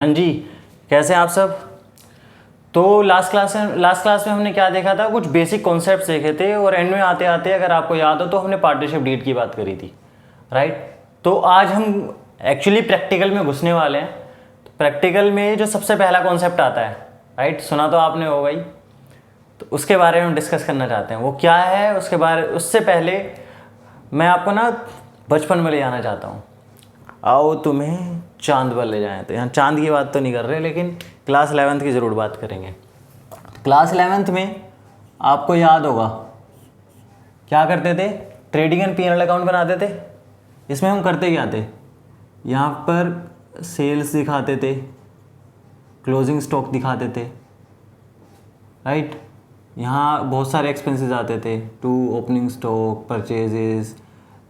हाँ जी, कैसे हैं आप सब। तो लास्ट क्लास में हमने क्या देखा था, कुछ बेसिक कॉन्सेप्ट्स देखे थे और एंड में आते आते अगर आपको याद हो तो हमने पार्टनरशिप डीड की बात करी थी, राइट। तो आज हम एक्चुअली प्रैक्टिकल में घुसने वाले हैं। तो प्रैक्टिकल में जो सबसे पहला कॉन्सेप्ट आता है, राइट, सुना तो आपने होगा ही, तो उसके बारे में हम डिस्कस करना चाहते हैं। वो क्या है उससे पहले मैं आपको ना बचपन में ले जाना चाहता हूँ। आओ तुम्हें चांद पर ले जाएं। तो यहाँ चांद की बात तो नहीं कर रहे, लेकिन क्लास 11th की ज़रूर बात करेंगे। क्लास 11th में आपको याद होगा क्या करते थे, ट्रेडिंग एंड पीएनएल अकाउंट बनाते थे। इसमें हम करते क्या थे, यहाँ पर सेल्स दिखाते थे, क्लोजिंग स्टॉक दिखाते थे, राइट। यहाँ बहुत सारे एक्सपेंसेस आते थे, to opening stock, purchases,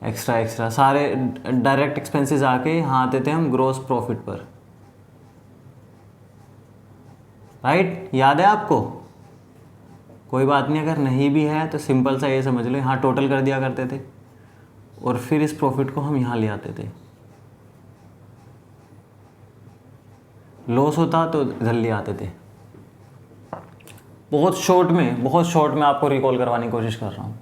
extra सारे डायरेक्ट एक्सपेंसेस आके यहाँ आते थे हम ग्रॉस प्रॉफिट पर, राइट। याद है आपको? कोई बात नहीं, अगर नहीं भी है तो सिंपल सा ये समझ लो, यहाँ टोटल कर दिया करते थे और फिर इस प्रॉफिट को हम यहाँ ले आते थे। लॉस होता तो इधर ले आते थे। बहुत शॉर्ट में आपको रिकॉल करवाने की कोशिश कर रहा हूँ।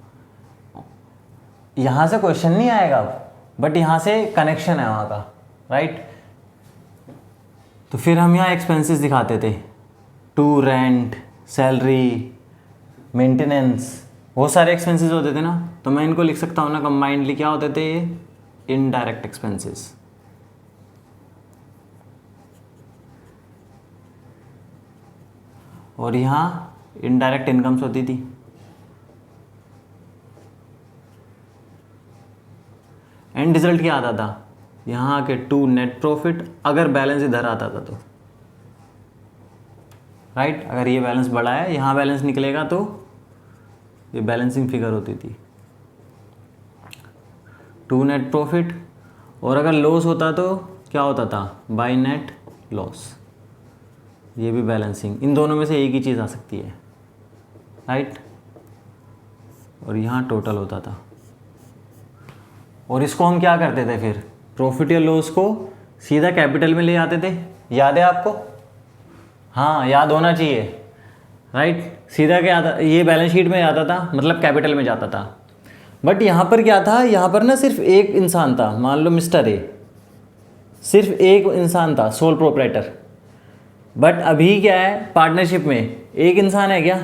यहाँ से क्वेश्चन नहीं आएगा अब, बट यहाँ से कनेक्शन है वहाँ का, राइट। तो फिर हम यहाँ एक्सपेंसेस दिखाते थे, टू रेंट, सैलरी, मेंटेनेंस, बहुत सारे एक्सपेंसेस होते थे ना। तो मैं इनको लिख सकता हूँ ना कंबाइंडली, क्या होते थे ये, इनडायरेक्ट एक्सपेंसेस। और यहाँ इनडायरेक्ट इनकम्स होती थी। एंड रिजल्ट क्या आता था, यहाँ के टू नेट प्रॉफिट, अगर बैलेंस इधर आता था तो, राइट। अगर ये बैलेंस बड़ा है, यहाँ बैलेंस निकलेगा तो ये बैलेंसिंग फिगर होती थी, टू नेट प्रॉफिट। और अगर लॉस होता तो क्या होता था, बाय नेट लॉस। ये भी बैलेंसिंग, इन दोनों में से एक ही चीज़ आ सकती है, राइट। और यहाँ टोटल होता था। और इसको हम क्या करते थे फिर, प्रॉफिट या लॉस को सीधा कैपिटल में ले आते थे। याद है आपको? हाँ, याद होना चाहिए, राइट। सीधा क्या आता, ये बैलेंस शीट में आता था, मतलब कैपिटल में जाता था। बट यहाँ पर क्या था, यहाँ पर ना सिर्फ एक इंसान था, मान लो मिस्टर ए, सिर्फ एक इंसान था, सोल प्रोप्राइटर। बट अभी क्या है, पार्टनरशिप में एक इंसान है क्या?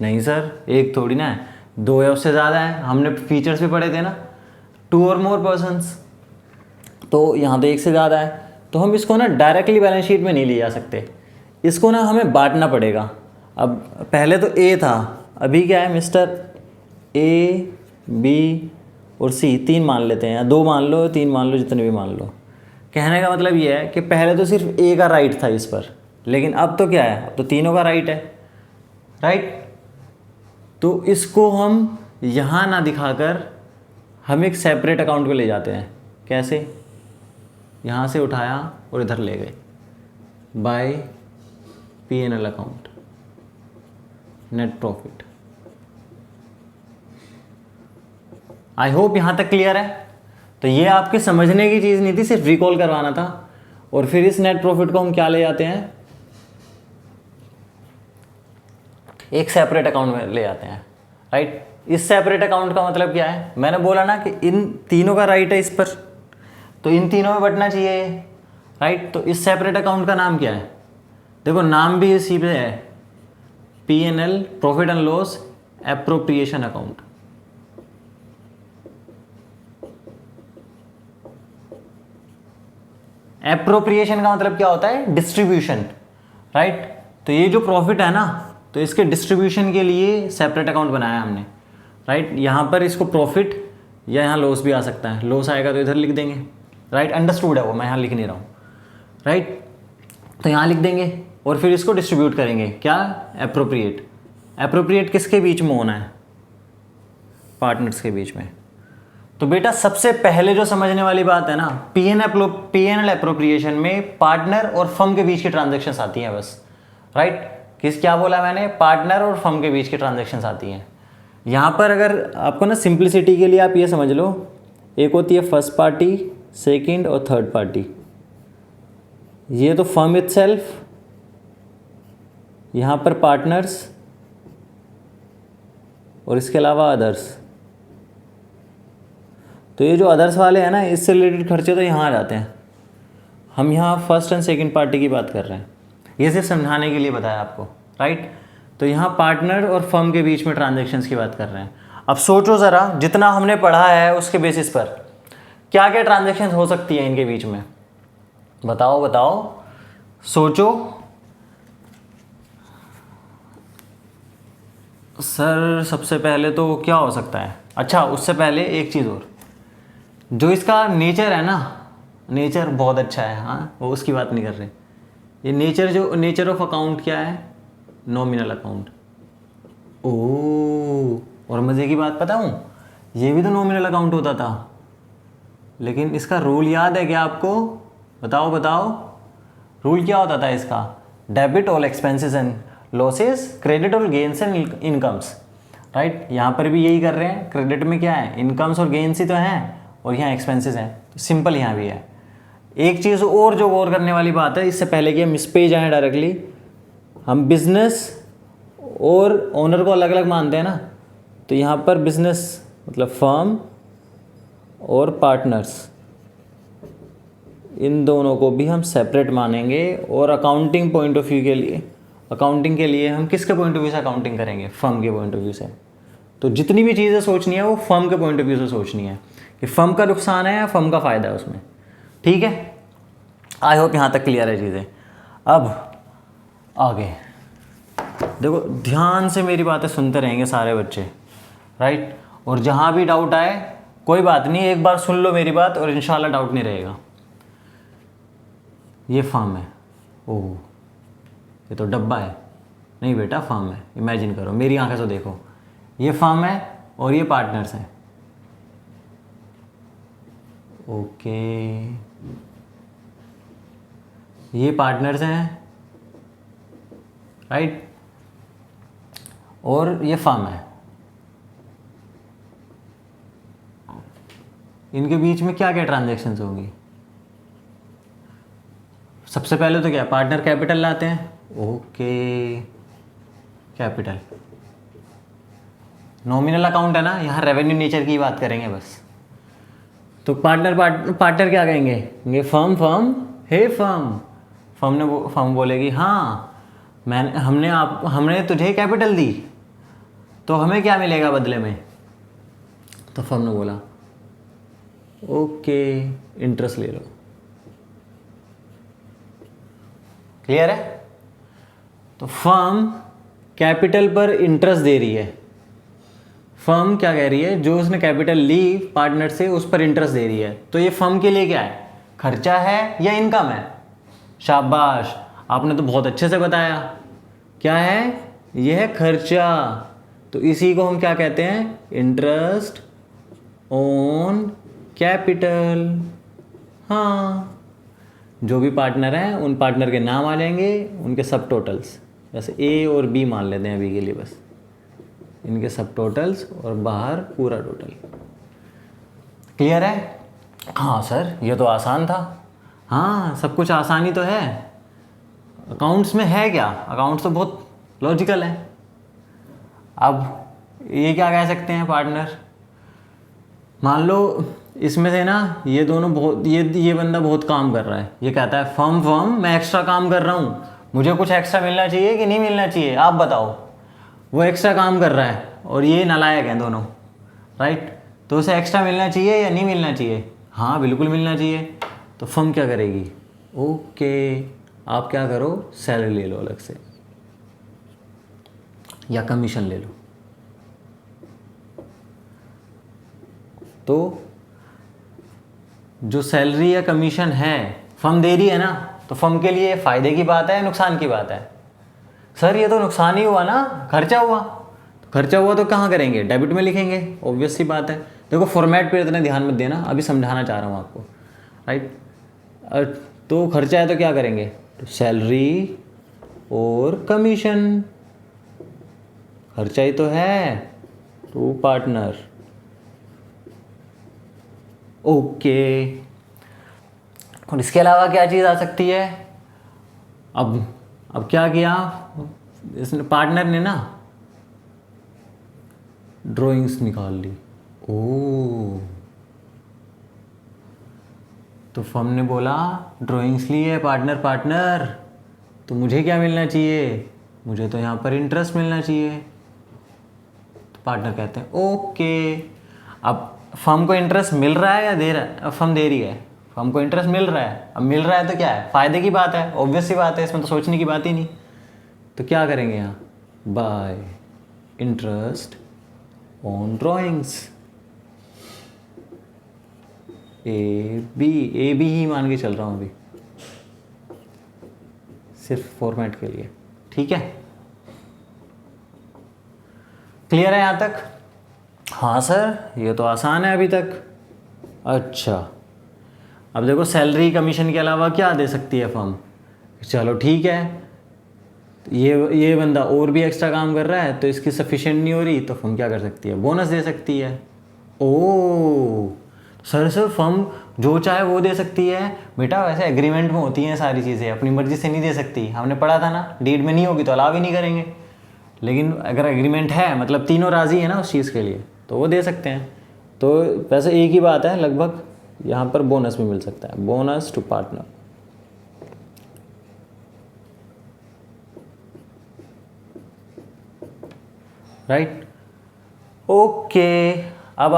नहीं सर, एक थोड़ी ना है, दो या उससे ज़्यादा है। हमने फीचर्स भी पढ़े थे ना, टू और मोर पर्सन्स। तो यहाँ तो एक से ज़्यादा है, तो हम इसको ना डायरेक्टली बैलेंस शीट में नहीं ले जा सकते। इसको ना हमें बांटना पड़ेगा। अब पहले तो ए था, अभी क्या है, मिस्टर ए, बी और सी, तीन मान लेते हैं, या दो मान लो, तीन मान लो, जितने भी मान लो। कहने का मतलब ये है कि पहले तो सिर्फ ए का राइट था इस पर, लेकिन अब तो क्या है, अब तो तीनों का राइट है, राइट। तो इसको हम यहाँ ना दिखाकर हम एक सेपरेट अकाउंट में ले जाते हैं। कैसे? यहाँ से उठाया और इधर ले गए, by PNL account, net profit. I hope यहाँ तक क्लियर है। तो ये आपके समझने की चीज़ नहीं थी, सिर्फ रिकॉल करवाना था। और फिर इस नेट प्रॉफिट को हम क्या ले जाते हैं, एक सेपरेट अकाउंट में ले जाते हैं, राइट। इस सेपरेट अकाउंट का मतलब क्या है, मैंने बोला ना कि इन तीनों का राइट है इस पर, तो इन तीनों में बंटना चाहिए, राइट। तो इस सेपरेट अकाउंट का नाम क्या है, देखो नाम भी इसी पे है, PNL, profit and loss appropriation account. Appropriation का मतलब क्या होता है, डिस्ट्रीब्यूशन, राइट। तो ये जो प्रॉफिट है ना, तो इसके डिस्ट्रीब्यूशन के लिए सेपरेट अकाउंट बनाया हमने, राइट। यहाँ पर इसको प्रॉफिट या यहाँ लॉस भी आ सकता है, लॉस आएगा तो इधर लिख देंगे, राइट। अंडरस्टूड है वो, मैं यहाँ लिख नहीं रहा हूँ, राइट। तो यहाँ लिख देंगे और फिर इसको डिस्ट्रीब्यूट करेंगे, क्या, एप्रोप्रिएट। एप्रोप्रिएट किसके बीच में होना है, पार्टनर्स के बीच में। तो बेटा सबसे पहले जो समझने वाली बात है ना, पीएनएल एप्रोप्रिएशन में पार्टनर और फर्म के बीच की ट्रांजैक्शंस आती हैं बस, राइट। क्या बोला मैंने, पार्टनर और फर्म के बीच की ट्रांजैक्शंस आती हैं। यहाँ पर अगर आपको ना सिंप्लिसिटी के लिए आप ये समझ लो, एक होती है फर्स्ट पार्टी, सेकंड और थर्ड पार्टी, ये तो फर्म इटसेल्फ, यहाँ पर पार्टनर्स, और इसके अलावा अदर्स। तो ये जो अदर्स वाले हैं ना, इससे रिलेटेड खर्चे तो यहाँ आ जाते हैं। हम यहाँ फर्स्ट एंड सेकंड पार्टी की बात कर रहे हैं, ये सिर्फ समझाने के लिए बताया आपको, राइट। तो यहाँ पार्टनर और फर्म के बीच में ट्रांजैक्शंस की बात कर रहे हैं। अब सोचो ज़रा, जितना हमने पढ़ा है उसके बेसिस पर क्या क्या ट्रांजैक्शंस हो सकती है इनके बीच में, बताओ बताओ, सोचो। सर सबसे पहले तो क्या हो सकता है, अच्छा उससे पहले एक चीज़ और, जो इसका नेचर है ना, नेचर बहुत अच्छा है, हाँ वो उसकी बात नहीं कर रहे। ये नेचर, जो नेचर ऑफ अकाउंट क्या है, नॉमिनल अकाउंट। ओह, और मज़े की बात पता हूँ, ये भी तो नॉमिनल अकाउंट होता था, लेकिन इसका रूल याद है क्या आपको, बताओ बताओ, रूल क्या होता था इसका, debit all expenses and losses, credit all gains and incomes, right. यहाँ पर भी यही कर रहे हैं, क्रेडिट में क्या है, इनकम्स और गेन्स ही तो हैं, और यहाँ एक्सपेंसेस हैं, तो सिंपल यहाँ भी है। एक चीज़ और जो गौर करने वाली बात है, इससे पहले कि हम इस पे जाएँ डायरेक्टली, हम बिजनेस और ओनर को अलग अलग मानते हैं ना, तो यहाँ पर बिजनेस मतलब फर्म और पार्टनर्स, इन दोनों को भी हम सेपरेट मानेंगे। और अकाउंटिंग पॉइंट ऑफ व्यू के लिए, अकाउंटिंग के लिए हम किसके पॉइंट ऑफ व्यू से अकाउंटिंग करेंगे, फर्म के पॉइंट ऑफ व्यू से। तो जितनी भी चीज़ें सोचनी है वो फर्म के पॉइंट ऑफ व्यू से सोचनी है, कि फर्म का नुकसान है या फर्म का फ़ायदा है उसमें, ठीक है। आई होप यहाँ तक क्लियर है चीज़ें। अब आगे देखो, ध्यान से मेरी बातें सुनते रहेंगे सारे बच्चे, राइट। और जहाँ भी डाउट आए कोई बात नहीं, एक बार सुन लो मेरी बात और इंशाल्लाह डाउट नहीं रहेगा। ये फर्म है, ओह ये तो डब्बा है, नहीं बेटा फर्म है, इमेजिन करो, मेरी आंखें से देखो, ये फर्म है और ये पार्टनर्स हैं, ओके ये पार्टनर्स हैं, राइट, और ये फर्म है। इनके बीच में क्या क्या ट्रांजैक्शंस होंगी, सबसे पहले तो क्या, पार्टनर कैपिटल लाते हैं, ओके कैपिटल, नॉमिनल अकाउंट है ना, यहाँ रेवेन्यू नेचर की बात करेंगे बस। तो पार्टनर क्या कहेंगे, ये फर्म फर्म हे फर्म, फर्म बोलेगी हाँ हमने तुझे कैपिटल दी, तो हमें क्या मिलेगा बदले में, तो फर्म ने बोला ओके इंटरेस्ट ले लो, क्लियर है। तो फर्म कैपिटल पर इंटरेस्ट दे रही है, फर्म क्या कह रही है, जो उसने कैपिटल ली पार्टनर से उस पर इंटरेस्ट दे रही है, तो ये फर्म के लिए क्या है, खर्चा है या इनकम है, शाबाश आपने तो बहुत अच्छे से बताया, क्या है, यह है खर्चा। तो इसी को हम क्या कहते हैं, इंटरेस्ट ऑन कैपिटल। हाँ, जो भी पार्टनर हैं उन पार्टनर के नाम आ जाएंगे, उनके सब टोटल्स, जैसे ए और बी मान लेते हैं अभी के लिए बस, इनके सब टोटल्स और बाहर पूरा टोटल, क्लियर है। हाँ सर ये तो आसान था, हाँ सब कुछ आसानी तो है, अकाउंट्स में है क्या, अकाउंट्स तो बहुत लॉजिकल है। अब ये क्या कह सकते हैं, पार्टनर, मान लो इसमें से ना ये दोनों बहुत, ये बंदा बहुत काम कर रहा है, ये कहता है फर्म मैं एक्स्ट्रा काम कर रहा हूँ, मुझे कुछ एक्स्ट्रा मिलना चाहिए कि नहीं मिलना चाहिए, आप बताओ। वो एक्स्ट्रा काम कर रहा है और ये नालायक हैं दोनों, राइट। तो उसे एक्स्ट्रा मिलना चाहिए या नहीं मिलना चाहिए, हाँ बिल्कुल मिलना चाहिए। तो फर्म क्या करेगी, ओके आप क्या करो, सैलरी ले लो अलग से या कमीशन ले लो। तो जो सैलरी या कमीशन है फर्म दे रही है ना, तो फर्म के लिए फ़ायदे की बात है नुकसान की बात है, सर ये तो नुकसान ही हुआ ना, खर्चा हुआ, तो खर्चा हुआ तो कहाँ करेंगे, डेबिट में लिखेंगे, ऑब्वियस सी बात है। देखो फॉर्मेट पे इतना ध्यान मत देना, अभी समझाना चाह रहा हूँ आपको, राइट। तो खर्चा है तो क्या करेंगे, तो सैलरी और कमीशन, खर्चा ही तो है, टू पार्टनर, ओके। और इसके अलावा क्या चीज़ आ सकती है, अब क्या किया इसने, पार्टनर ने ना ड्राइंग्स निकाल ली। ओ, तो फर्म ने बोला ड्राइंग्स ली है पार्टनर, तो मुझे क्या मिलना चाहिए, मुझे तो यहाँ पर इंटरेस्ट मिलना चाहिए। तो पार्टनर कहते हैं ओके। अब फर्म को इंटरेस्ट मिल रहा है या दे रहा है, अब फर्म दे रही है, फर्म को इंटरेस्ट मिल रहा है। अब मिल रहा है तो क्या है, फ़ायदे की बात है, ऑब्वियस सी बात है, इसमें तो सोचने की बात ही नहीं। तो क्या करेंगे यहाँ, by interest on drawings, a b ही मान के चल रहा हूँ अभी, सिर्फ फॉर्मेट के लिए, ठीक है। क्लियर है यहाँ तक? हाँ सर, ये तो आसान है अभी तक। अच्छा, अब देखो सैलरी कमीशन के अलावा क्या दे सकती है फर्म, चलो ठीक है, ये बंदा और भी एक्स्ट्रा काम कर रहा है तो इसकी सफिशिएंट नहीं हो रही, तो फर्म क्या कर सकती है, बोनस दे सकती है। ओ सर फर्म जो चाहे वो दे सकती है बेटा, वैसे एग्रीमेंट में होती हैं सारी चीज़ें, अपनी मर्जी से नहीं दे सकती, हमने पढ़ा था ना, डीड में नहीं होगी तो अलाउ ही नहीं करेंगे। लेकिन अगर एग्रीमेंट है, मतलब तीनों राज़ी है ना उस चीज़ के लिए, तो वो दे सकते हैं। तो वैसे एक ही बात है लगभग, यहाँ पर बोनस भी मिल सकता है, bonus to partner. Right, okay. अब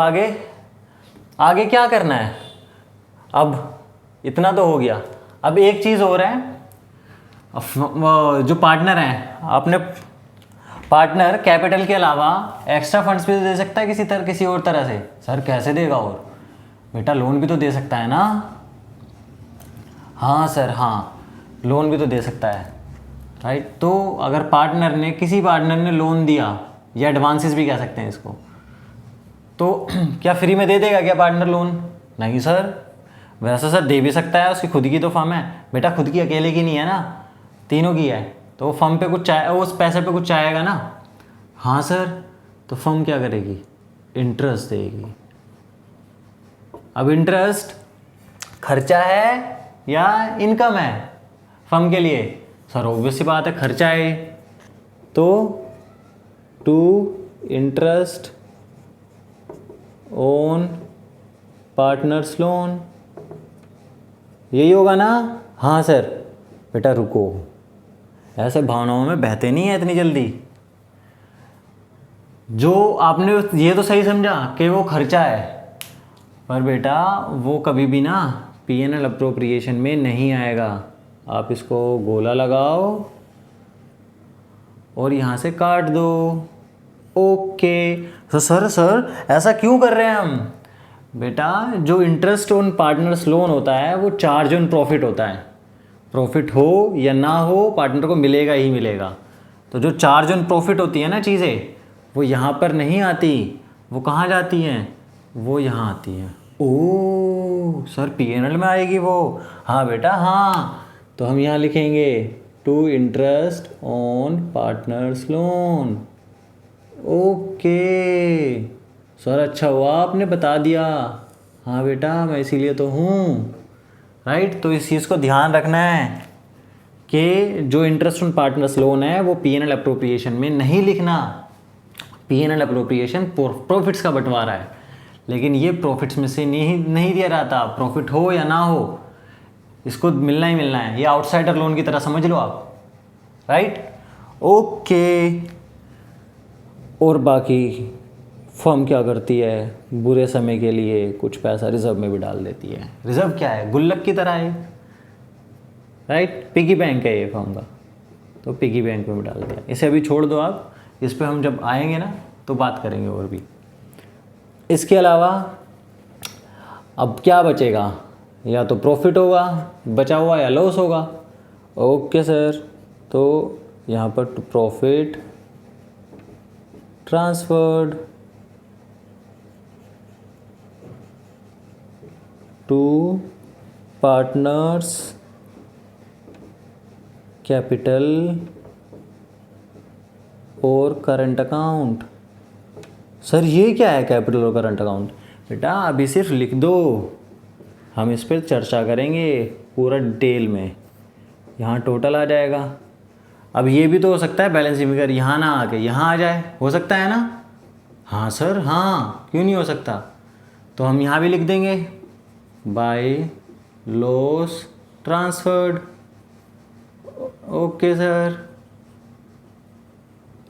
आगे क्या करना है, अब इतना तो हो गया। अब एक चीज़ और है, जो पार्टनर हैं, अपने पार्टनर कैपिटल के अलावा एक्स्ट्रा फंड्स भी तो दे सकता है किसी और तरह से। सर कैसे देगा, और बेटा लोन भी तो दे सकता है ना। हाँ सर, हाँ लोन भी तो दे सकता है, राइट। तो अगर किसी पार्टनर ने लोन दिया, या एडवांसेस भी कह सकते हैं इसको, तो क्या फ्री में दे देगा क्या पार्टनर लोन? नहीं सर, वैसे सर दे भी सकता है, उसकी खुद की तो फर्म है बेटा, खुद की अकेले की नहीं है ना, तीनों की है, तो वो फर्म पे कुछ उस पैसे पे कुछ चाहेगा ना। हाँ सर, तो फर्म क्या करेगी, इंटरेस्ट देगी। अब इंटरेस्ट खर्चा है या इनकम है फर्म के लिए? सर ऑब्वियस सी बात है खर्चा है, तो to interest on partners loan, यही होगा ना। हाँ सर, बेटा रुको, ऐसे भावनाओं में बहते नहीं है इतनी जल्दी। जो आपने ये तो सही समझा कि वो खर्चा है, पर बेटा वो कभी भी ना P&L अप्रोप्रिएशन में नहीं आएगा। आप इसको गोला लगाओ और यहाँ से काट दो। ओके, तो सर ऐसा क्यों कर रहे हैं हम? बेटा जो इंटरेस्ट ऑन पार्टनर्स लोन होता है वो चार्ज ऑन प्रॉफिट होता है, प्रॉफिट हो या ना हो पार्टनर को मिलेगा ही मिलेगा। तो जो चार्ज ऑन प्रॉफिट होती है ना चीज़ें, वो यहाँ पर नहीं आती, वो कहाँ जाती हैं, वो यहाँ आती हैं। ओह सर P&L में आएगी वो? हाँ बेटा हाँ, तो हम यहाँ लिखेंगे to interest on partners loan. Okay sir, अच्छा हुआ आपने बता दिया। हाँ बेटा, मैं इसीलिए तो हूँ, राइट। तो इस चीज़ को ध्यान रखना है कि जो इंटरेस्ट ऑन पार्टनर्स लोन है वो P&L अप्रोप्रिएशन में नहीं लिखना। P&L अप्रोप्रिएशन प्रॉफिट्स का बंटवारा है, लेकिन ये प्रॉफिट्स में से नहीं दिया जाता, प्रॉफिट हो या ना हो इसको मिलना ही मिलना है। ये आउटसाइडर लोन की तरह समझ लो आप, राइट। ओके, और बाकी फर्म क्या करती है, बुरे समय के लिए कुछ पैसा रिजर्व में भी डाल देती है। रिजर्व क्या है, गुल्लक की तरह है, राइट। पिगी बैंक है ये फर्म का, तो पिगी बैंक में भी डाल दिया। इसे अभी छोड़ दो आप, इस पे हम जब आएंगे ना तो बात करेंगे और भी। इसके अलावा अब क्या बचेगा, या तो प्रॉफिट होगा बचा हुआ या लॉस होगा। ओके सर, तो यहाँ पर to profit transferred to partners capital और करंट अकाउंट। सर ये क्या है कैपिटल और करंट अकाउंट? बेटा अभी सिर्फ लिख दो, हम इस पर चर्चा करेंगे पूरा डिटेल में। यहाँ टोटल आ जाएगा। अब ये भी तो हो सकता है बैलेंसिंग फिगर यहाँ ना आके यहाँ आ जाए, हो सकता है ना? हाँ सर, हाँ, क्यों नहीं हो सकता? तो हम यहाँ भी लिख देंगे by loss transferred. Okay sir,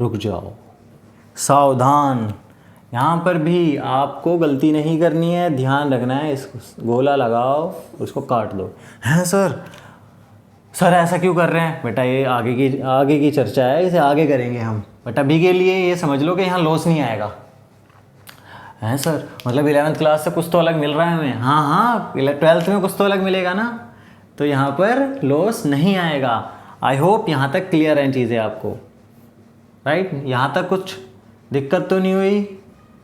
रुक जाओ, सावधान, यहाँ पर भी आपको गलती नहीं करनी है, ध्यान रखना है। इसको गोला लगाओ, उसको काट दो। हैं सर, सर ऐसा क्यों कर रहे हैं? बेटा ये आगे की चर्चा है, इसे आगे करेंगे हम। बट अभी के लिए ये समझ लो कि यहाँ लॉस नहीं आएगा। हैं सर, मतलब 11th क्लास से कुछ तो अलग मिल रहा है हमें। हाँ हाँ, 12th में कुछ तो अलग मिलेगा ना, तो यहाँ पर लॉस नहीं आएगा। आई होप यहाँ तक क्लियर हैं चीज़ें आपको, राइट? यहाँ तक कुछ दिक्कत तो नहीं हुई?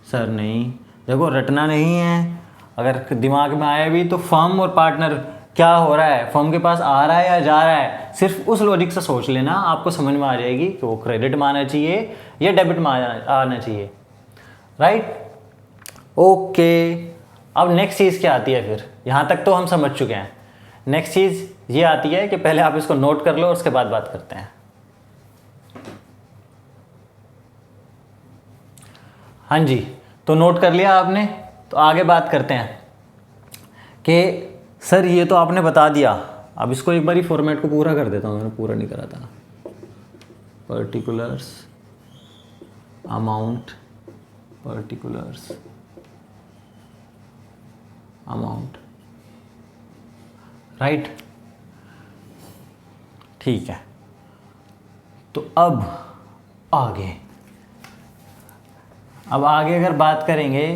सर नहीं, देखो रटना नहीं है। अगर दिमाग में आया भी तो फर्म और पार्टनर क्या हो रहा है, फर्म के पास आ रहा है या जा रहा है, सिर्फ उस लॉजिक से सोच लेना, आपको समझ में आ जाएगी कि वो क्रेडिट में आना चाहिए या डेबिट में आना चाहिए, राइट? ओके, अब नेक्स्ट चीज़ क्या आती है फिर? यहाँ तक तो हम समझ चुके हैं। नेक्स्ट चीज़ ये आती है कि पहले आप इसको नोट कर लो, उसके बाद बात करते हैं। हाँ जी, तो नोट कर लिया आपने, तो आगे बात करते हैं कि सर ये तो आपने बता दिया। अब इसको एक बार ही फॉर्मेट को पूरा कर देता हूँ, मैंने पूरा नहीं करा था। Particulars amount, particulars amount, right? ठीक है, तो अब आगे अगर बात करेंगे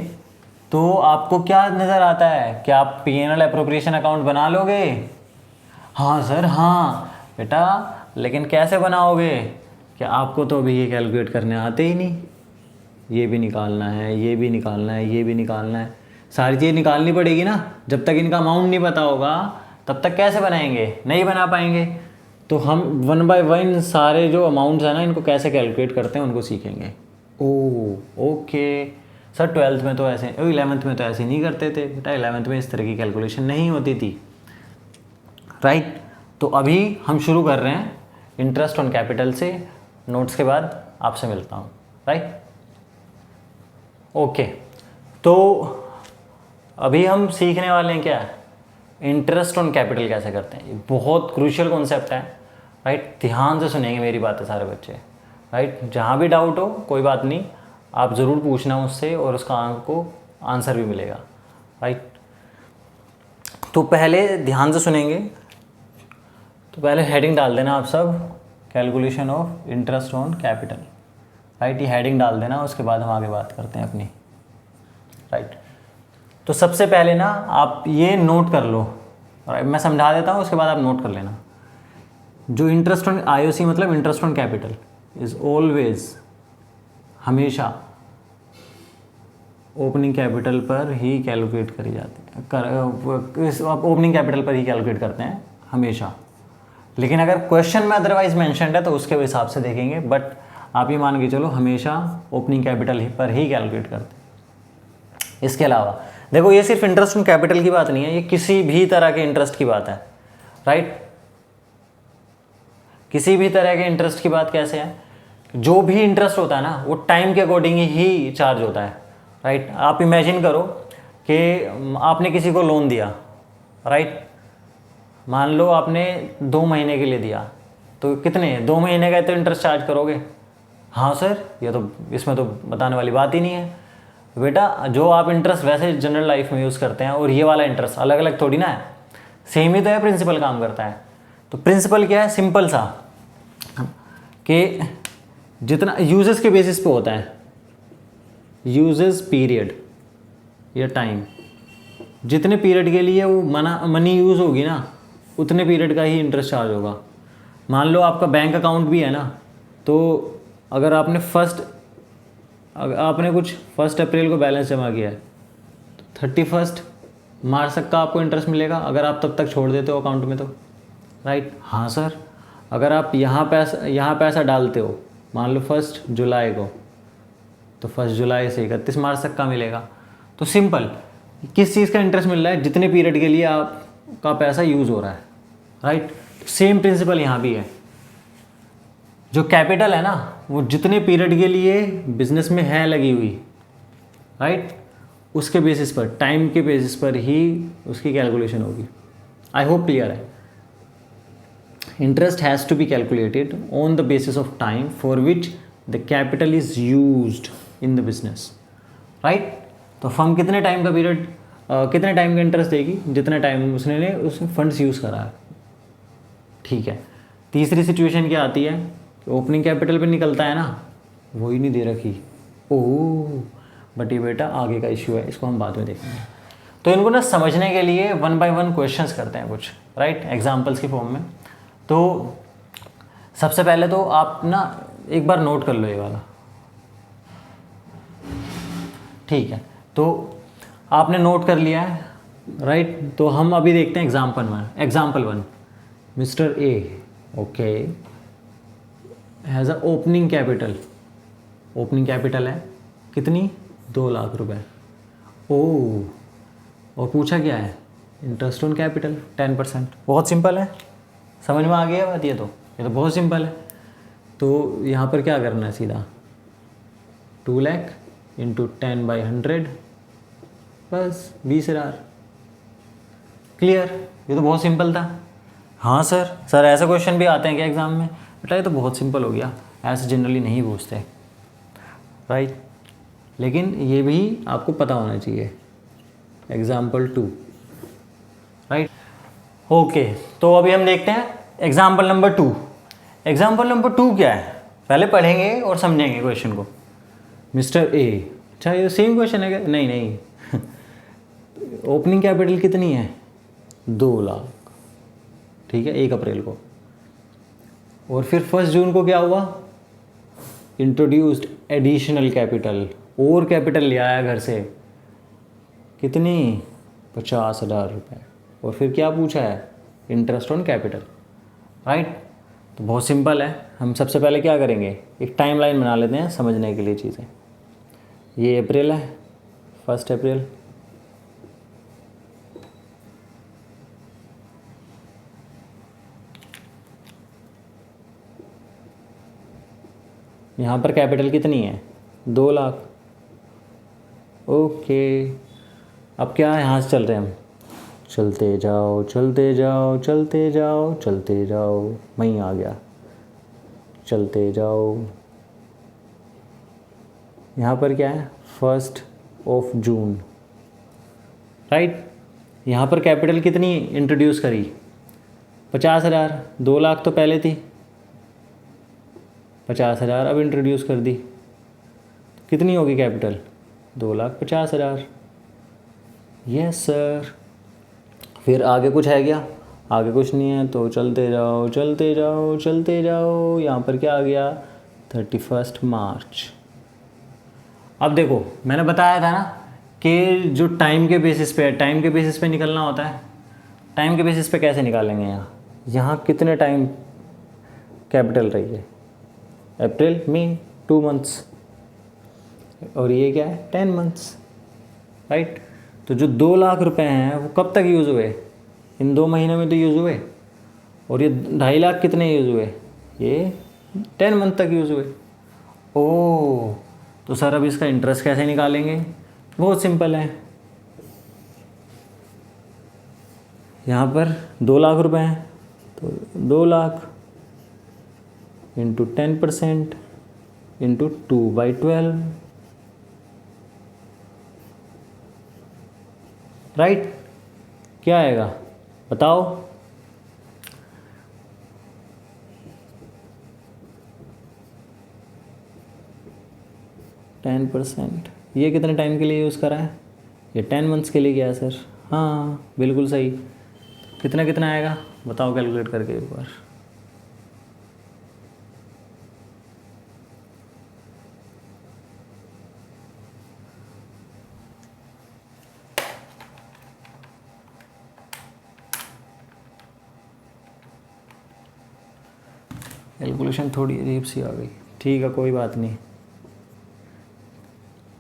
तो आपको क्या नज़र आता है? क्या आप P&L एप्रोप्रिएशन अकाउंट बना लोगे? हाँ सर, हाँ बेटा, लेकिन कैसे बनाओगे? क्या आपको तो अभी ये कैलकुलेट करने आते ही नहीं? ये भी निकालना है, ये भी निकालना है, ये भी निकालना है, सारी चीज़ निकालनी पड़ेगी ना। जब तक इनका अमाउंट नहीं पता होगा तब तक कैसे बनाएंगे? नहीं बना पाएंगे। तो हम 1 बाय 1 सारे जो अमाउंट्स हैं ना, इनको कैसे कैलकुलेट करते हैं उनको सीखेंगे। ओह ओके सर, 12th में तो ऐसे, 11th में तो ऐसे नहीं करते थे बेटा, 11th में इस तरह की कैलकुलेशन नहीं होती थी, राइट? तो अभी हम शुरू कर रहे हैं इंटरेस्ट ऑन कैपिटल से। नोट्स के बाद आपसे मिलता हूँ, राइट? ओके, तो अभी हम सीखने वाले हैं क्या? इंटरेस्ट ऑन कैपिटल कैसे करते हैं। ये बहुत क्रूशियल कॉन्सेप्ट है, राइट? ध्यान से सुनेंगे मेरी बातें सारे बच्चे, राइट? जहाँ भी डाउट हो कोई बात नहीं, आप ज़रूर पूछना मुझसे और उसका आपको आंसर भी मिलेगा, राइट? तो पहले ध्यान से सुनेंगे, तो पहले हेडिंग डाल देना आप सब, calculation of interest on capital, right? ये हेडिंग डाल देना, उसके बाद हम आगे बात करते हैं अपनी, राइट? तो सबसे पहले ना आप ये नोट कर लो, और मैं समझा देता हूँ, उसके बाद आप नोट कर लेना। जो इंटरेस्ट ऑन IOC मतलब interest on capital is always, हमेशा ओपनिंग कैपिटल पर ही कैलकुलेट करी जाती है, ओपनिंग कैपिटल पर ही कैलकुलेट करते हैं हमेशा। लेकिन अगर क्वेश्चन में अदरवाइज मेंशन्ड है तो उसके हिसाब से देखेंगे, बट आप ये मान के चलो हमेशा ओपनिंग कैपिटल पर ही कैलकुलेट करते हैं। इसके अलावा देखो, ये सिर्फ इंटरेस्ट ऑन कैपिटल की बात नहीं है, ये किसी भी तरह के इंटरेस्ट की बात है, राइट? किसी भी तरह के इंटरेस्ट की बात कैसे है? जो भी इंटरेस्ट होता है ना, वो टाइम के अकॉर्डिंग ही चार्ज होता है, राइट? आप इमेजिन करो कि आपने किसी को लोन दिया, राइट? मान लो आपने 2 महीने के लिए दिया, तो कितने 2 महीने का तो इंटरेस्ट चार्ज करोगे? हाँ सर, ये तो इसमें तो बताने वाली बात ही नहीं है बेटा। जो आप इंटरेस्ट वैसे जनरल लाइफ में यूज़ करते हैं और ये वाला इंटरेस्ट अलग अलग थोड़ी ना है, सेम ही तो है, प्रिंसिपल काम करता है। तो प्रिंसिपल क्या है? सिंपल सा कि जितना यूजेस के बेसिस पे होता है, यूजेस पीरियड या टाइम, जितने पीरियड के लिए वो मनी यूज़ होगी ना, उतने पीरियड का ही इंटरेस्ट चार्ज होगा। मान लो आपका बैंक अकाउंट भी है ना, तो अगर आपने कुछ 1 अप्रैल को बैलेंस जमा किया है, तो 31 मार्च तक का आपको इंटरेस्ट मिलेगा, अगर आप तब तक छोड़ देते हो अकाउंट में तो, राइट? हाँ सर, अगर आप यहाँ पैसा डालते हो, मान लो 1 जुलाई को, तो 1 जुलाई से 31 मार्च तक का मिलेगा। तो सिंपल, किस चीज़ का इंटरेस्ट मिल रहा है? जितने पीरियड के लिए आपका पैसा यूज़ हो रहा है, राइट? सेम प्रिंसिपल यहाँ भी है। जो कैपिटल है ना वो जितने पीरियड के लिए बिजनेस में है लगी हुई, राइट, उसके बेसिस पर, टाइम के बेसिस पर ही उसकी कैलकुलेशन होगी। आई होप क्लियर है। Interest has to be calculated on the basis of time for which the capital is used in the business, right. तो फर्म कितने टाइम का पीरियड, कितने टाइम का इंटरेस्ट देगी, जितने टाइम उसने फंड्स यूज़ करा है, ठीक है। तीसरी सिचुएशन क्या आती है, ओपनिंग कैपिटल पे निकलता है ना, वही नहीं दे रखी, ओह बट ये बेटा आगे का इश्यू है, इसको हम बाद में देखेंगे। तो इनको ना समझने के लिए 1 बाय 1 क्वेश्चंस करते हैं कुछ, राइट, एग्जांपल्स के फॉर्म में। तो सबसे पहले तो आप ना एक बार नोट कर लो ये वाला, ठीक है। तो आपने नोट कर लिया है, राइट। तो हम अभी देखते हैं example one. Mister A, okay, has a opening capital है कितनी, 2 लाख रुपए। ओह, और पूछा क्या है, इंटरेस्ट ऑन कैपिटल 10%। बहुत सिंपल है, समझ में आ गया बात, ये तो बहुत सिंपल है। तो यहाँ पर क्या करना है, सीधा 2 लाख इंटू 10/100, बस 20,000। क्लियर, ये तो बहुत सिंपल था। हाँ सर ऐसे क्वेश्चन भी आते हैं क्या एग्ज़ाम में, बेटा ये तो बहुत सिंपल हो गया, ऐसे जनरली नहीं पूछते, राइट। लेकिन ये भी आपको पता होना चाहिए। Example 2, right, okay. तो अभी हम देखते हैं एग्जाम्पल नंबर 2। एग्जाम्पल नंबर 2 क्या है, पहले पढ़ेंगे और समझेंगे क्वेश्चन को। मिस्टर ए, अच्छा ये सेम क्वेश्चन है क्या, नहीं ओपनिंग कैपिटल कितनी है, 2 लाख, ठीक है, 1 अप्रैल को। और फिर 1 जून को क्या हुआ, इंट्रोड्यूस्ड एडिशनल कैपिटल, और कैपिटल ले आया घर से, कितनी, 50,000 रुपये। और फिर क्या पूछा है, इंटरेस्ट ऑन कैपिटल, राइट। तो बहुत सिंपल है, हम सबसे पहले क्या करेंगे, एक टाइमलाइन बना लेते हैं समझने के लिए चीज़ें। ये अप्रैल है, 1 अप्रैल, यहाँ पर कैपिटल कितनी है, 2 लाख, ओके। अब क्या है, यहाँ से चल रहे हैं हम, चलते जाओ चलते जाओ चलते जाओ चलते जाओ, वहीं आ गया, चलते जाओ। यहाँ पर क्या है, 1 जून, राइट। यहाँ पर कैपिटल कितनी इंट्रोड्यूस करी, 50,000, 2 लाख तो पहले थी, 50,000 अब इंट्रोड्यूस कर दी, कितनी होगी कैपिटल, 2,50,000। Yes sir. फिर आगे कुछ है क्या, आगे कुछ नहीं है, तो चलते जाओ चलते जाओ चलते जाओ, यहाँ पर क्या आ गया, 31 मार्च। अब देखो मैंने बताया था ना कि जो टाइम के बेसिस पे निकलना होता है। टाइम के बेसिस पे कैसे निकालेंगे, यहाँ कितने टाइम कैपिटल रही है, अप्रैल, मई, 2 मंथ्स, और ये क्या है, 10 मंथ्स, राइट। तो जो 2 लाख रुपए हैं वो कब तक यूज़ हुए, इन 2 महीनों में तो यूज़ हुए। और ये 2.5 लाख कितने यूज़ हुए, ये 10 मंथ तक यूज़ हुए। ओह, तो सर अब इसका इंटरेस्ट कैसे निकालेंगे, बहुत सिंपल है। यहाँ पर 2 लाख रुपए हैं, तो 2 लाख इंटू 10% इंटू 2/12, राइट। क्या आएगा बताओ, टेन परसेंट, ये कितने टाइम के लिए यूज़ करा है, ये 10 मंथ्स के लिए किया है सर। हाँ बिल्कुल सही। कितना कितना आएगा बताओ, कैलकुलेट करके एक बार। कैलकुलेशन थोड़ी अजीब सी आ गई, ठीक है कोई बात नहीं।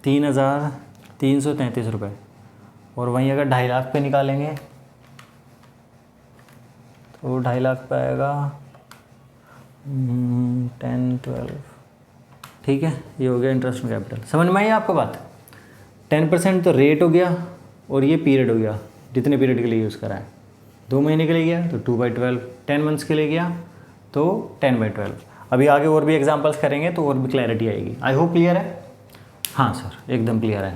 3,333 रुपये, और वहीं अगर 2.5 लाख पे निकालेंगे तो 2.5 लाख पे आएगा 10-12। ठीक है, ये हो गया इंटरेस्ट ऑन कैपिटल। समझ में आई आपको बात? 10% तो रेट हो गया और ये पीरियड हो गया, जितने पीरियड के लिए यूज़ करा है। 2 महीने के लिए गया तो 2/12, 10 मंथ्स के लिए गया तो 10/12। अभी आगे और भी एग्जांपल्स करेंगे तो और भी क्लैरिटी आएगी। आई होप क्लियर है? हाँ सर, एकदम क्लियर है।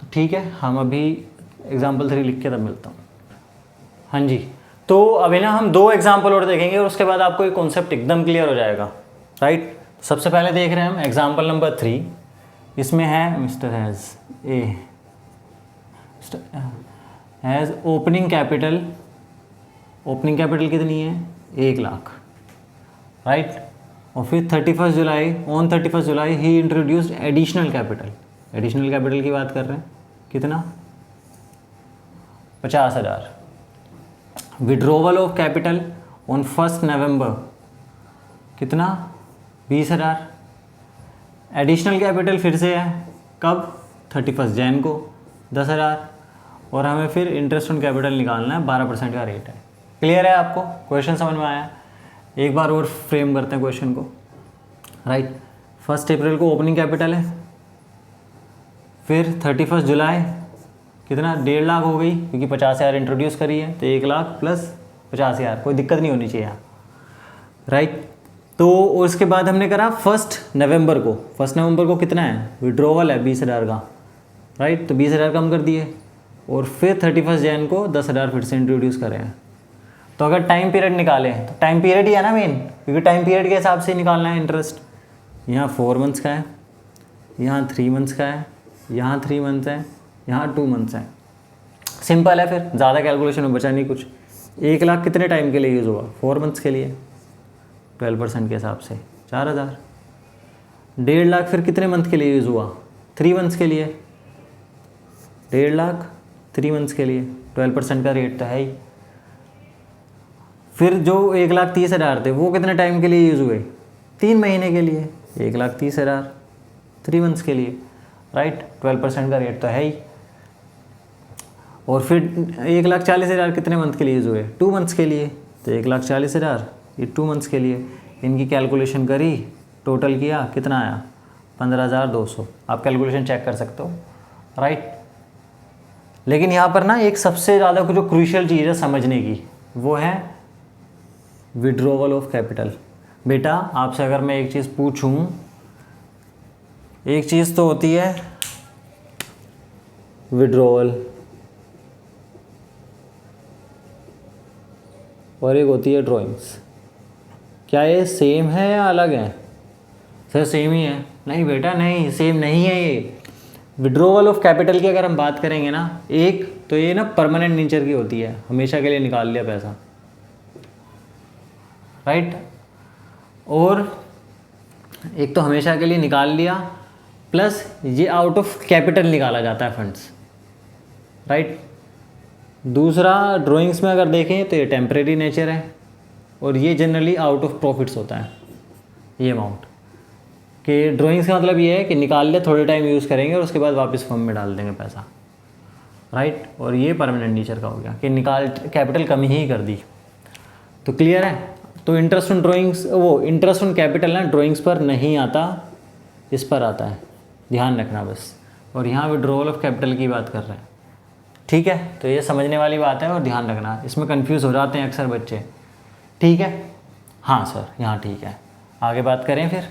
तो ठीक है, हम अभी एग्जाम्पल 3 लिख के तब मिलता हूँ। हाँ जी, तो अभी ना हम 2 एग्जाम्पल और देखेंगे और उसके बाद आपको ये कॉन्सेप्ट एकदम क्लियर हो जाएगा, राइट। सबसे पहले देख रहे हैं हम एग्जाम्पल नंबर 3। इसमें है मिस्टर हैज़ ओपनिंग कैपिटल कितनी है? 1 लाख, राइट। और फिर 31 जुलाई ही इंट्रोड्यूस्ड एडिशनल कैपिटल की बात कर रहे हैं, कितना? 50,000। विड्रोवल ऑफ कैपिटल ऑन 1 नवंबर, कितना? 20,000। एडिशनल कैपिटल फिर से है, कब? 31 जैन को, 10,000। और हमें फिर इंटरेस्ट ऑन कैपिटल निकालना है, 12% का रेट है। क्लियर है आपको? क्वेश्चन समझ में आया? एक बार और फ्रेम करते हैं क्वेश्चन को, राइट। 1 अप्रैल को ओपनिंग कैपिटल है, फिर 31 जुलाई कितना? 1.5 लाख हो गई, क्योंकि 50,000 इंट्रोड्यूस करी है, तो 1 लाख प्लस 50,000, कोई दिक्कत नहीं होनी चाहिए यहाँ, राइट। तो उसके बाद हमने करा 1 नवंबर को कितना है? विड्रोवल है 20,000 का, राइट। तो 20,000 कम कर दिए और फिर 31 जैन को 10,000 फिर से इंट्रोड्यूस करे हैं। तो अगर टाइम पीरियड निकालें तो टाइम पीरियड ही है ना मेन, क्योंकि टाइम पीरियड के हिसाब से निकालना है इंटरेस्ट। यहाँ 4 मंथ्स का है, यहाँ 3 मंथ्स का है, यहाँ 3 मंथ्स है, यहाँ 2 मंथ्स है। सिंपल है, फिर ज़्यादा कैलकुलेशन में बचा नहीं कुछ। 1 लाख कितने टाइम के लिए यूज़ हुआ? 4 मंथ्स के लिए, 12% के हिसाब से 4,000। 1.5 लाख फिर कितने मंथ के लिए यूज़ हुआ? 3 मंथ्स के लिए, 1.5 लाख 3 मंथ्स के लिए, 12% का रेट तो है ही। फिर जो 1,30,000 थे वो कितने टाइम के लिए यूज़ हुए? 3 महीने के लिए, 1,30,000 3 मंथ्स के लिए, राइट। 12% का रेट तो है ही। और फिर 1,40,000 कितने मंथ के लिए यूज़ हुए? 2 मंथ्स के लिए, तो 1,40,000 ये 2 मंथ्स के लिए। इनकी कैलकुलेशन करी, टोटल किया, कितना आया? 15,200। आप कैलकुलेशन चेक कर सकते हो, राइट। लेकिन यहाँ पर ना एक सबसे ज़्यादा जो क्रूशियल चीज़ है समझने की, वो है विड्रोवल ऑफ कैपिटल। बेटा आपसे अगर मैं एक चीज़ पूछूं, एक चीज़ तो होती है विड्रोवल और एक होती है ड्राइंग्स। क्या ये सेम है या अलग है? सर सेम ही है। नहीं बेटा नहीं, सेम नहीं है ये। विड्रोवल ऑफ कैपिटल की अगर हम बात करेंगे ना, एक तो ये ना परमानेंट नेचर की होती है, हमेशा के लिए निकाल लिया पैसा, राइट। और एक तो हमेशा के लिए निकाल लिया, प्लस ये आउट ऑफ कैपिटल निकाला जाता है फंड्स, राइट। दूसरा ड्राइंग्स में अगर देखें तो ये टेम्परेरी नेचर है और ये जनरली आउट ऑफ प्रॉफिट्स होता है ये अमाउंट। कि ड्राइंग्स का मतलब ये है कि निकाल ले, थोड़े टाइम यूज़ करेंगे और उसके बाद वापस फर्म में डाल देंगे पैसा, राइट। और ये परमानेंट नेचर का हो गया कि निकाल कैपिटल कमी ही कर दी। तो क्लियर है? तो इंटरेस्ट ऑन ड्राइंग्स, वो इंटरेस्ट ऑन कैपिटल ना ड्राइंग्स पर नहीं आता, इस पर आता है, ध्यान रखना बस। और यहाँ विड्रॉवल ऑफ कैपिटल की बात कर रहे हैं, ठीक है। तो ये समझने वाली बात है और ध्यान रखना, इसमें कंफ्यूज हो जाते हैं अक्सर बच्चे, ठीक है। हाँ सर, यहाँ ठीक है। आगे बात करें फिर?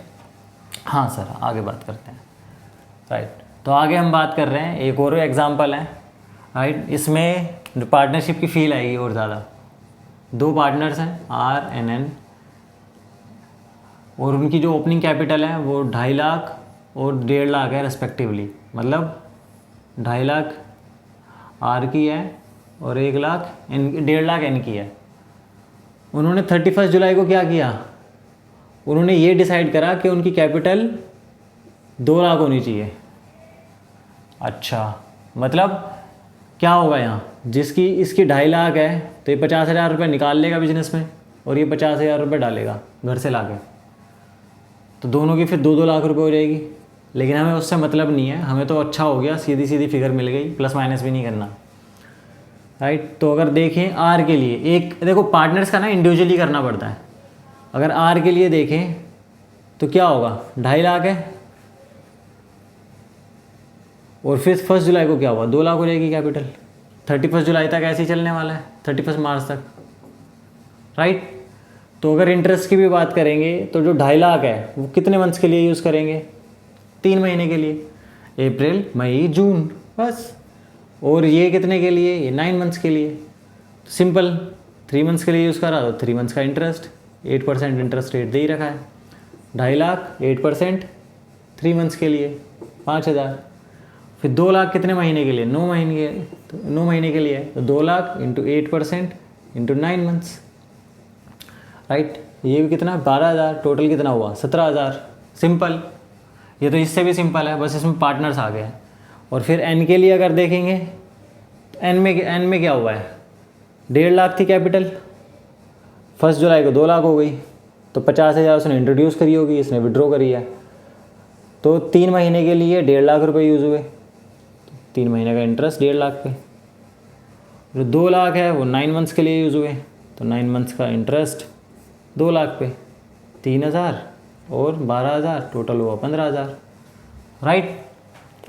हाँ सर, आगे बात करते हैं, राइट। तो आगे हम बात कर रहे हैं, एक और एग्जांपल है, राइट। इसमें पार्टनरशिप की फील आएगी और ज़्यादा। 2 पार्टनर्स हैं RNN और उनकी जो ओपनिंग कैपिटल है वो 2.5 लाख और 1.5 लाख है रेस्पेक्टिवली। मतलब 2.5 लाख R की है और 1 लाख 1.5 लाख N की है। उन्होंने 31 जुलाई को क्या किया? उन्होंने ये डिसाइड करा कि उनकी कैपिटल 2 लाख होनी चाहिए। अच्छा, मतलब क्या होगा यहाँ? जिसकी इसकी 2.5 लाख है तो ये 50,000 रुपये निकाल लेगा बिजनेस में और ये 50,000 रुपये डालेगा घर से लाके, तो दोनों की फिर 2-2 लाख रुपए हो जाएगी। लेकिन हमें उससे मतलब नहीं है, हमें तो अच्छा हो गया, सीधी सीधी फिगर मिल गई, प्लस माइनस भी नहीं करना। राइट। तो अगर देखें आर के लिए, एक देखो पार्टनर्स का ना इंडिविजुअली करना पड़ता है। अगर आर के लिए देखें तो क्या होगा, 2.5 लाख है, और फिर 1 जुलाई को क्या हुआ, 2 लाख हो जाएगी कैपिटल। 31 जुलाई तक ऐसे ही चलने वाला है, 31 मार्च तक, राइट। तो अगर इंटरेस्ट की भी बात करेंगे तो जो 2.5 लाख है वो कितने मंथ्स के लिए यूज़ करेंगे, 3 महीने के लिए, अप्रैल मई जून, बस। और ये कितने के लिए, ये 9 मंथ्स के लिए। सिंपल, 3 मंथ्स के लिए यूज़ करा तो 3 मंथ्स का इंटरेस्ट, 8% इंटरेस्ट रेट दे ही रखा है। 2.5 लाख 8%, 3 मंथ्स के लिए 5,000। फिर 2 लाख कितने महीने के लिए, 9 महीने, तो 9 महीने के लिए, तो 2 lakh into 8% into 9 months, right. ये भी कितना, 12,000, टोटल कितना हुआ, 17,000। सिंपल, ये तो इससे भी सिंपल है, बस इसमें पार्टनर्स आ गए हैं। और फिर एन के लिए अगर देखेंगे तो एन में क्या हुआ है, 1.5 लाख थी कैपिटल, 1 जुलाई को 2 लाख हो गई, तो 50,000 उसने इंट्रोड्यूस करी होगी, इसने विड्रॉ करी है, तो 3 महीने के लिए 1.5 लाख रुपए यूज़ हुए, 3 महीने का इंटरेस्ट 1.5 लाख पे। जो 2 लाख है वो 9 मंथ्स के लिए यूज़ हुए, तो 9 मंथ्स का इंटरेस्ट 2 लाख पे, 3,000 और 12,000, टोटल हुआ 15,000, राइट।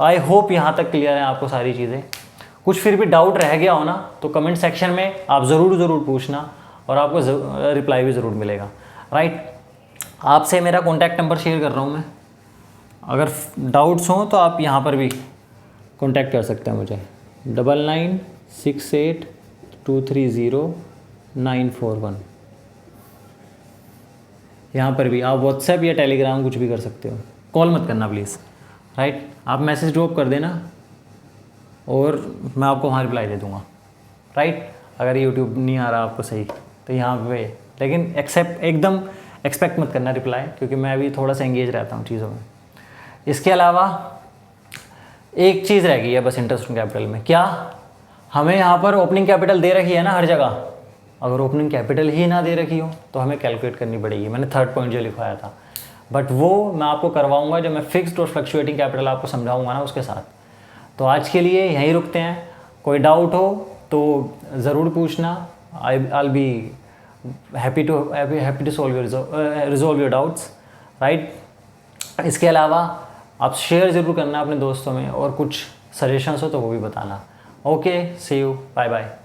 आई होप यहाँ तक क्लियर है आपको सारी चीज़ें। कुछ फिर भी डाउट रह गया हो ना तो कमेंट सेक्शन में आप ज़रूर पूछना, और आपको रिप्लाई भी ज़रूर मिलेगा, राइट। आपसे मेरा कॉन्टैक्ट नंबर शेयर कर रहा हूँ मैं, अगर डाउट्स हों तो आप यहाँ पर भी कॉन्टैक्ट कर सकते हैं मुझे, 9968230941। यहाँ पर भी आप व्हाट्सएप या टेलीग्राम कुछ भी कर सकते हो, कॉल मत करना प्लीज़, राइट। आप मैसेज ड्रॉप कर देना और मैं आपको वहाँ रिप्लाई दे दूँगा, राइट। अगर यूट्यूब नहीं आ रहा आपको सही तो यहाँ पे, लेकिन एकदम एक्सपेक्ट मत करना रिप्लाई, क्योंकि मैं अभी थोड़ा सा एंगेज रहता हूँ चीज़ों में। इसके अलावा एक चीज़ रह गई है बस इंटरेस्ट ऑन कैपिटल में, क्या हमें यहाँ पर ओपनिंग कैपिटल दे रखी है ना हर जगह, अगर ओपनिंग कैपिटल ही ना दे रखी हो तो हमें कैलकुलेट करनी पड़ेगी। मैंने 3rd पॉइंट जो लिखवाया था, बट वो मैं आपको करवाऊंगा जब मैं फिक्स्ड और फ्लक्चुएटिंग कैपिटल आपको समझाऊंगा ना उसके साथ। तो आज के लिए यहीं रुकते हैं, कोई डाउट हो तो ज़रूर पूछना, I be happy to resolve your doubts, right. इसके अलावा आप शेयर ज़रूर करना अपने दोस्तों में, और कुछ सजेशंस हो तो वो भी बताना। Okay, see you, bye bye.